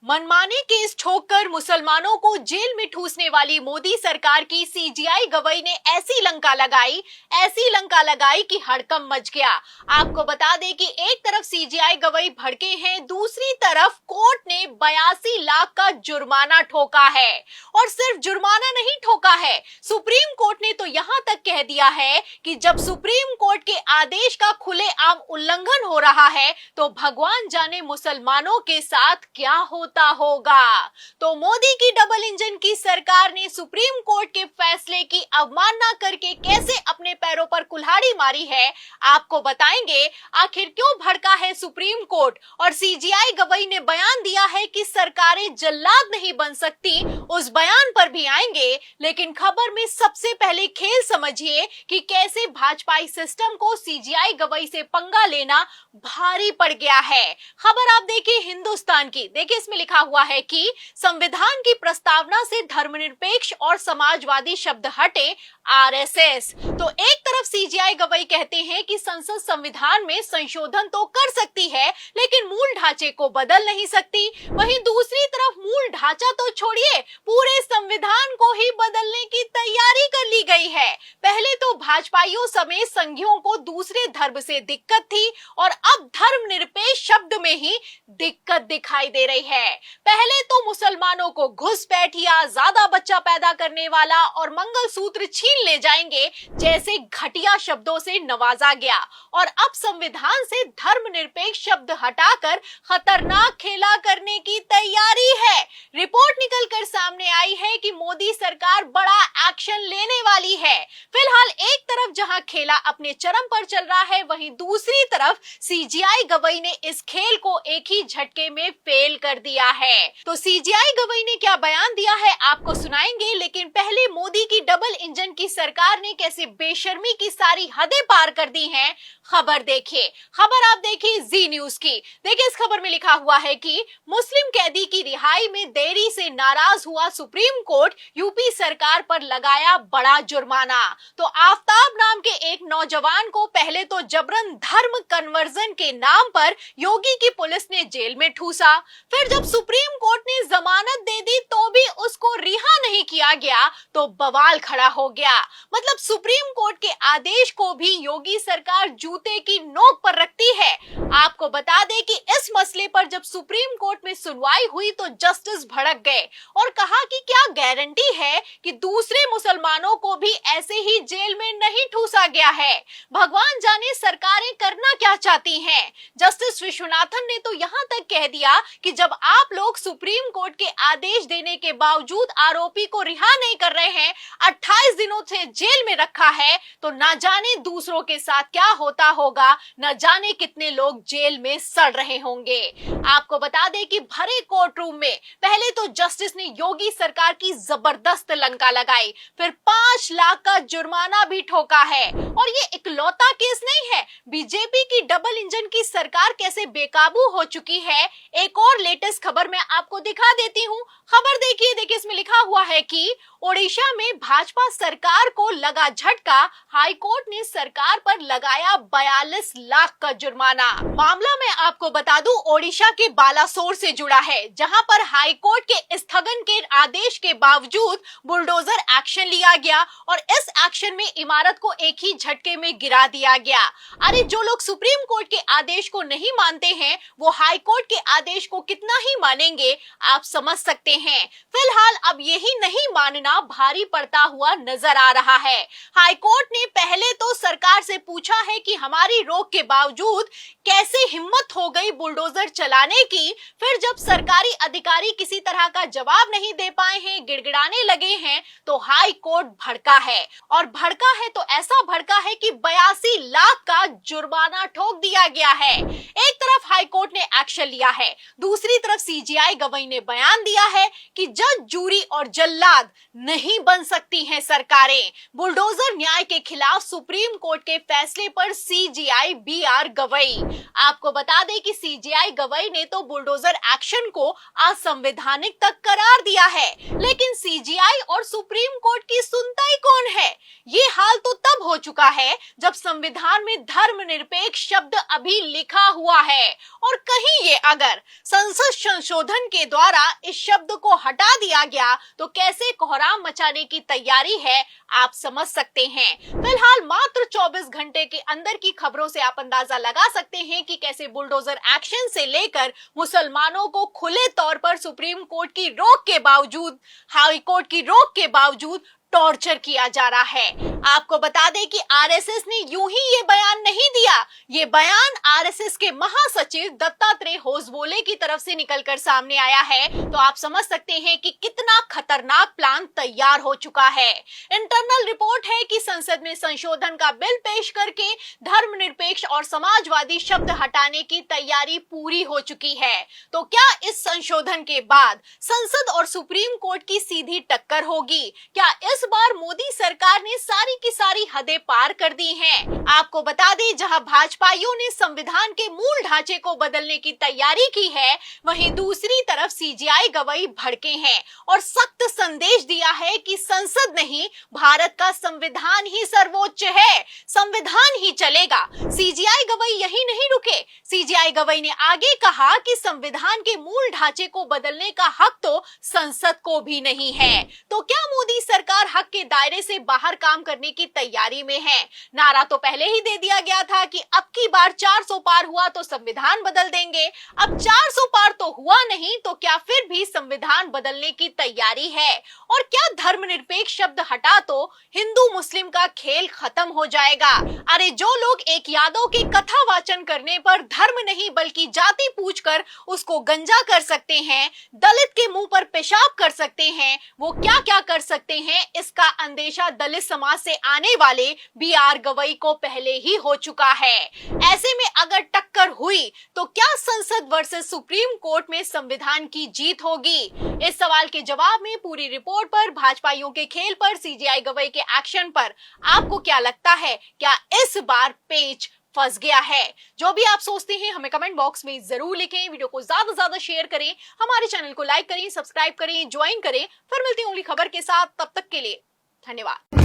मनमाने केस ठोककर मुसलमानों को जेल में ठूसने वाली मोदी सरकार की सीजीआई गवई ने ऐसी लंका लगाई कि हड़कंप मच गया। आपको बता दें कि एक तरफ सीजीआई गवई भड़के हैं, दूसरी तरफ कोर्ट ने 82 लाख का जुर्माना ठोका है। और सिर्फ जुर्माना नहीं ठोका है, सुप्रीम कोर्ट ने तो यहां तक कह दिया है कि जब सुप्रीम कोर्ट के आदेश का खुलेआम उल्लंघन हो रहा है तो भगवान जाने मुसलमानों के साथ क्या होता होगा। तो मोदी की डबल इंजन की सरकार ने सुप्रीम कोर्ट के फैसले की अवमानना करके कैसे अपने पैरों पर कुल्हाड़ी मारी है, आपको बताएंगे। आखिर क्यों भड़का है सुप्रीम कोर्ट, और सीजीआई गवई ने बयान दिया है कि सरकारें जल्लाद नहीं बन सकती, उस बयान पर भी आएंगे। लेकिन खबर में सबसे पहले खेल समझिए कि कैसे भाजपाई सिस्टम को सीजीआई गवई से पंगा लेना भारी पड़ गया है। खबर आप देखिए हिंदुस्तान की, देखिए इसमें लिखा हुआ है कि संविधान की प्रस्तावना से धर्मनिरपेक्ष और समाजवादी शब्द हटे, आरएसएस। तो एक तरफ सीजीआई गवई कहते हैं कि संसद संविधान में संशोधन तो कर सकती है लेकिन मूल ढांचे को बदल नहीं सकती। वहीं दूसरी तरफ मूल ढांचा तो छोड़िए, पूरे संविधान को ही बदलने की तैयारी कर ली गई है। पहले तो भाजपाइयों समेत संघियों को दूसरे धर्म से दिक्कत थी और अब धर्मनिरपेक्ष शब्द में ही दिक्कत दिखाई दे रही है। पहले तो मुसलमानों को घुसपैठिया, ज्यादा बच्चा पैदा करने वाला और मंगलसूत्र छीन ले जाएंगे जैसे घटिया शब्दों से नवाजा गया, और अब संविधान से धर्मनिरपेक्ष शब्द हटाकर खतरनाक खेला करने की तैयारी है। रिपोर्ट निकलकर सामने आई है कि मोदी सरकार बड़ा एक्शन लेने वाली है। फिलहाल एक तरफ जहां खेला अपने चरम पर चल रहा है, वहीं दूसरी तरफ सीजीआई गवई ने इस खेल को एक ही झटके में फेल कर दिया है। तो सीजीआई गवई ने क्या बयान दिया है आपको सुनाएंगे, लेकिन पहले मोदी की डबल इंजन की सरकार ने कैसे बेशर्मी की सारी हदें पार कर दी हैं, खबर देखिए। खबर आप देखिए जी न्यूज की, देखिए इस खबर में लिखा हुआ है कि मुस्लिम कैदी की रिहाई में देरी से नाराज हुआ सुप्रीम कोर्ट, यूपी सरकार पर लगाया बड़ा जुर्माना। तो आफ्ताब नाम के एक नौजवान को पहले तो जबरन धर्म कन्वर्जन के नाम पर योगी की पुलिस ने जेल में ठूसा, फिर जब सुप्रीम कोर्ट ने जमानत दे दी तो भी उसको रिहा नहीं किया गया तो बवाल खड़ा हो गया। मतलब सुप्रीम कोर्ट के आदेश को भी योगी सरकार जूते की नोक पर रखती है। आपको बता दें कि इस मसले पर जब सुप्रीम कोर्ट में सुनवाई हुई तो जस्टिस भड़क गए और कहा कि क्या गारंटी है कि दूसरे मुसलमानों को भी ऐसे ही जेल में नहीं ठूसा गया है। भगवान जाने सरकारें करना क्या चाहती हैं। जस्टिस विश्वनाथन ने तो यहाँ तक कह दिया कि जब आप लोग सुप्रीम कोर्ट के आदेश देने के बावजूद आरोपी को रिहा नहीं कर रहे हैं, 28 दिनों से जेल में रखा है, तो ना जाने दूसरों के साथ क्या होता होगा, न जाने कितने लोग जेल में सड़ रहे होंगे। आपको बता दें कि भरे कोर्ट रूम में पहले तो जस्टिस ने योगी सरकार की जबरदस्त लंका लगाई, फिर 5 लाख का जुर्माना भी ठोका है। और ये इकलौता केस नहीं है, बीजेपी की डबल इंजन की सरकार कैसे बेकाबू हो चुकी है, एक और लेटेस्ट खबर मैं आपको दिखा देती हूँ। खबर देखिए, देखिए इसमें लिखा हुआ है कि ओडिशा में भाजपा सरकार को लगा झटका, हाईकोर्ट ने सरकार पर लगाया 42 लाख का जुर्माना। मामला मैं आपको बता दूं ओडिशा के बालासोर से जुड़ा है, जहां पर हाईकोर्ट के स्थगन के आदेश के बावजूद बुलडोजर एक्शन लिया गया और इस एक्शन में इमारत को एक ही झटके में गिरा दिया गया। अरे जो लोग सुप्रीम कोर्ट के आदेश को नहीं मानते हैं वो हाईकोर्ट के आदेश को कितना ही मानेंगे, आप समझ सकते हैं। फिलहाल अब यही नहीं मानना भारी पड़ता हुआ नजर आ रहा है। हाईकोर्ट ने पहले तो सरकार से पूछा है कि हमारी रोक के बावजूद कैसे हिम्मत हो गई बुलडोजर चलाने की। फिर जब सरकारी अधिकारी किसी तरह का जवाब नहीं दे पाए हैं, गिड़गिड़ाने लगे हैं, तो हाई कोर्ट भड़का है। और भड़का है तो ऐसा भड़का है कि 82 लाख का जुर्माना ठोक दिया गया है। एक तरफ हाई कोर्ट ने एक्शन लिया है, दूसरी तरफ सीजीआई गवई ने बयान दिया है है कि जज, जूरी और जल्लाद नहीं बन सकती हैं सरकारें। बुलडोजर न्याय के खिलाफ सुप्रीम कोर्ट के फैसले पर सीजेआई बीआर गवई। आपको बता दें कि सीजेआई गवई ने तो बुलडोजर एक्शन को असंवैधानिक तक करार दिया है, लेकिन सीजेआई और सुप्रीम कोर्ट की सुनता ही कौन है। ये हाल तो तब हो चुका है जब संविधान में धर्मनिरपेक्ष शब्द अभी लिखा हुआ है, और कहीं ये अगर संसद संशोधन के द्वारा इस शब्द को हटा दिया गया तो कैसे कोहराम मचाने की तैयारी है आप समझ सकते हैं। फिलहाल मात्र 24 घंटे के अंदर की खबरों से आप अंदाजा लगा सकते हैं कि कैसे बुलडोजर एक्शन से लेकर मुसलमानों को खुले तौर पर सुप्रीम कोर्ट की रोक के बावजूद, हाई कोर्ट की रोक के बावजूद टॉर्चर किया जा रहा है। आपको बता दें कि आरएसएस ने यूं ही ये बयान नहीं दिया, ये बयान आरएसएस के महासचिव दत्तात्रेय होसबोले की तरफ से निकलकर सामने आया है। तो आप समझ सकते हैं कि कितना खतरनाक प्लान तैयार हो चुका है। इंटरनल रिपोर्ट है कि संसद में संशोधन का बिल पेश करके धर्मनिरपेक्ष और समाजवादी शब्द हटाने की तैयारी पूरी हो चुकी है। तो क्या इस संशोधन के बाद संसद और सुप्रीम कोर्ट की सीधी टक्कर होगी? क्या इस बार मोदी सरकार ने सारी की सारी हदें पार कर दी हैं? आपको बता दें, जहां भाजपाइयों ने संविधान के मूल ढांचे को बदलने की तैयारी की है, वहीं दूसरी तरफ सीजेआई गवई भड़के हैं और सख्त संदेश दिया है कि संसद नहीं, भारत का संविधान ही सर्वोच्च है, संविधान ही चलेगा। सीजेआई गवई यही नहीं रुके, सीजेआई गवई ने आगे कहा कि संविधान के मूल ढांचे को बदलने का हक तो संसद को भी नहीं है। तो क्या मोदी सरकार हक के दायरे से बाहर काम करने की तैयारी में है? नारा तो पहले ही दे दिया गया था कि अब की बार 400 पार हुआ तो संविधान बदल देंगे। अब 400 पार तो हुआ नहीं, तो क्या फिर भी संविधान बदलने की तैयारी है? और क्या धर्मनिरपेक्ष शब्द हटा तो हिंदू मुस्लिम का खेल खत्म हो जाएगा? अरे जो लोग एक यादव के कथा वाचन करने पर धर्म नहीं बल्कि जाति पूछकर उसको गंजा कर सकते हैं, दलित के मुंह पर पेशाब कर सकते हैं, वो क्या क्या कर सकते हैं, इसका अंदेशा दलित समाज से आने वाले बीआर गवई को पहले ही हो चुका है। ऐसे में अगर टक्कर हुई तो क्या संसद वर्सेस सुप्रीम कोर्ट में संविधान की जीत होगी? इस सवाल के जवाब में पूरी रिपोर्ट पर, भाजपाइयों के खेल पर, सीजेआई गवई के एक्शन पर आपको क्या लगता है? क्या इस बार पेच फंस गया है? जो भी आप सोचते हैं हमें कमेंट बॉक्स में जरूर लिखें। वीडियो को ज्यादा से ज्यादा शेयर करें, हमारे चैनल को लाइक करें, सब्सक्राइब करें, ज्वाइन करें। फिर मिलती हूँ अगली खबर के साथ, तब तक के लिए धन्यवाद।